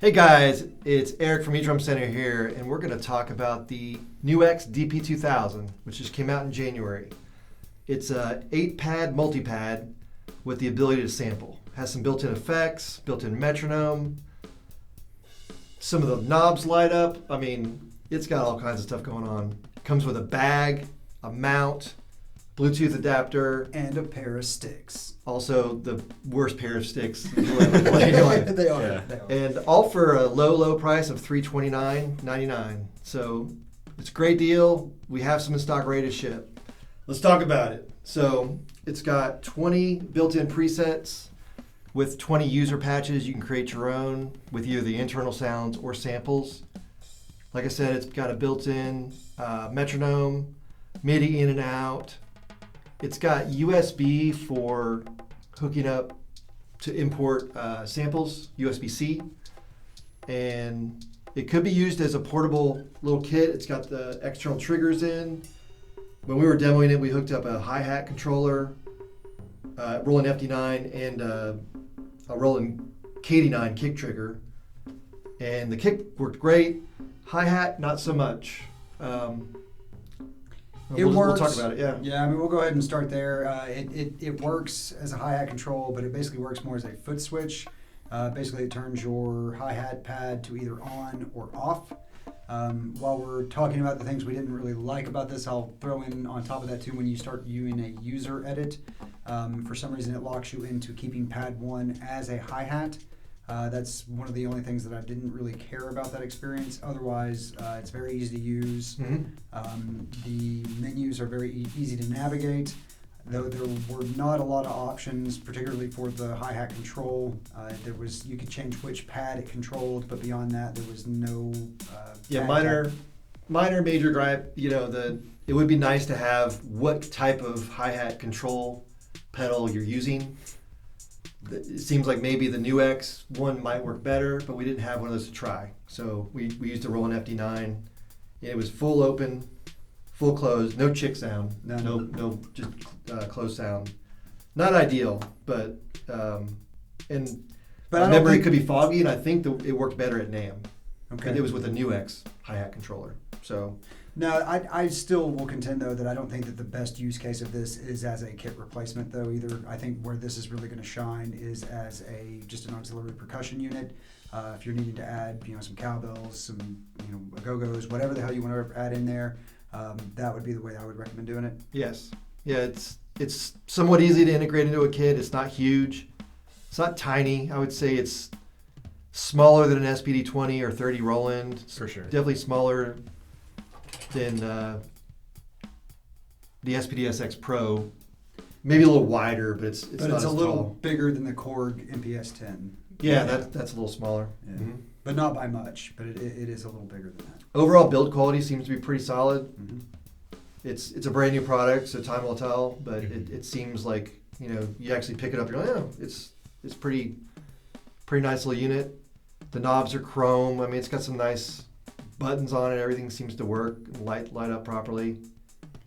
Hey guys, it's Eric from Edrumcenter here, and we're going to talk about the Newx DP-2000, which just came out in January. It's a 8-pad multi-pad with the ability to sample. Has some built-in effects, built-in metronome. Some of the knobs light up. I mean, it's got all kinds of stuff going on. Comes with a bag, a mount, Bluetooth adapter, and a pair of sticks. Also, the worst pair of sticks you'll ever play on. They are. Yeah. They are. And all for a low price of $329.99. So it's a great deal. We have some in stock ready to ship. Let's talk about it. So it's got 20 built-in presets with 20 user patches. You can create your own with either the internal sounds or samples. Like I said, it's got a built-in metronome, MIDI in and out. It's got USB for hooking up to import samples, USB-C. And it could be used as a portable little kit. It's got the external triggers in. When we were demoing it, we hooked up a hi-hat controller, Roland FD9, and a Roland KD9 kick trigger. And the kick worked great. Hi-hat, not so much. We'll talk about it, yeah. Yeah, I mean, we'll go ahead and start there. It works as a hi-hat control, but it basically works more as a foot switch. Basically, it turns your hi-hat pad to either on or off. While we're talking about the things we didn't really like about this, I'll throw in on top of that too, when you start viewing a user edit, for some reason it locks you into keeping pad 1 as a hi-hat. That's one of the only things that I didn't really care about that experience. Otherwise, it's very easy to use. Mm-hmm. The menus are very easy to navigate, though there were not a lot of options, particularly for the hi-hat control. You could change which pad it controlled, but beyond that, there was no. Minor major gripe. It would be nice to have what type of hi-hat control pedal you're using. It seems like maybe the Newx one might work better, but we didn't have one of those to try. So we used a Roland FD9. It was full open, full closed, no chick sound, no just closed sound. Not ideal, but I remember it could be foggy, and I think it worked better at NAMM. Okay. And it was with a Newx hi-hat controller. So. No, I still will contend, though, that I don't think that the best use case of this is as a kit replacement, though, either. I think where this is really going to shine is as just an auxiliary percussion unit. If you're needing to add, some cowbells, some, go-go's, whatever the hell you want to add in there, that would be the way I would recommend doing it. Yes. Yeah, it's somewhat easy to integrate into a kit. It's not huge. It's not tiny. I would say it's smaller than an SPD-20 or 30 Roland. For sure. Definitely smaller than the SPD-SX Pro. Maybe a little wider, but it's not as a little tall. bigger than the Korg MPS-10. Yeah, that's a little smaller. Yeah. Mm-hmm. But not by much, but it is a little bigger than that. Overall build quality seems to be pretty solid. Mm-hmm. It's a brand new product, so time will tell, but it seems like, you actually pick it up, you're like, oh, it's pretty nice little unit. The knobs are chrome. I mean, it's got some nice buttons on it. Everything seems to work, light up properly.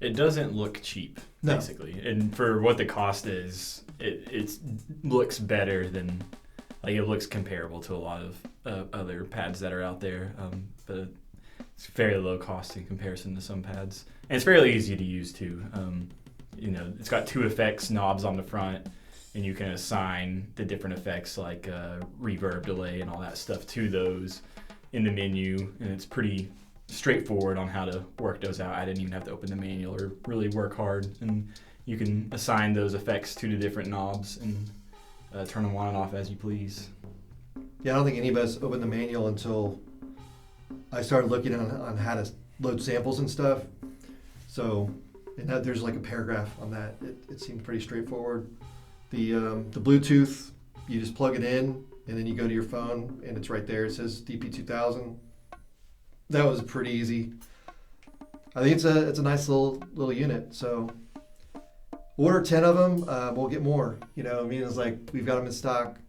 It doesn't look cheap, No. basically. And for what the cost is, it looks better than, it looks comparable to a lot of other pads that are out there. But it's fairly low cost in comparison to some pads. And it's fairly easy to use too. It's got 2 effects knobs on the front, and you can assign the different effects like reverb, delay, and all that stuff to those in the menu, and it's pretty straightforward on how to work those out. I didn't even have to open the manual or really work hard, and you can assign those effects to the different knobs and turn them on and off as you please. Yeah, I don't think any of us opened the manual until I started looking on how to load samples and stuff. So, there's like a paragraph on that. It seemed pretty straightforward. The Bluetooth, you just plug it in, and then you go to your phone, and it's right there. It says DP-2000. That was pretty easy. I think it's a nice little unit. So order 10 of them. We'll get more. It's like we've got them in stock.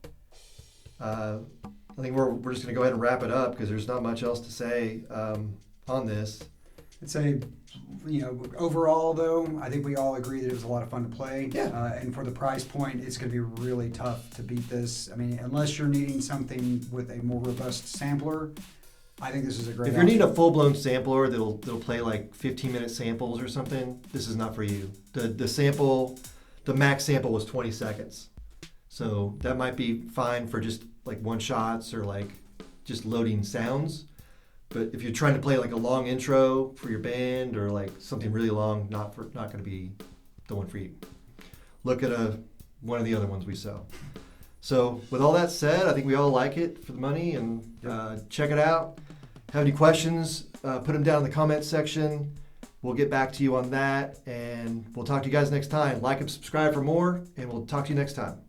I think we're just going to go ahead and wrap it up because there's not much else to say on this. I'd say, overall though, I think we all agree that it was a lot of fun to play. Yeah. And for the price point, it's going to be really tough to beat this. I mean, unless you're needing something with a more robust sampler, I think this is a great If you're needing a full-blown sampler that'll play like 15-minute samples or something, this is not for you. The max sample was 20 seconds. So that might be fine for just like one shots or like just loading sounds. But if you're trying to play like a long intro for your band or like something really long, not going to be the one for you. Look at one of the other ones we sell. So with all that said, I think we all like it for the money, and check it out. Have any questions, put them down in the comments section. We'll get back to you on that, and we'll talk to you guys next time. Like and subscribe for more, and we'll talk to you next time.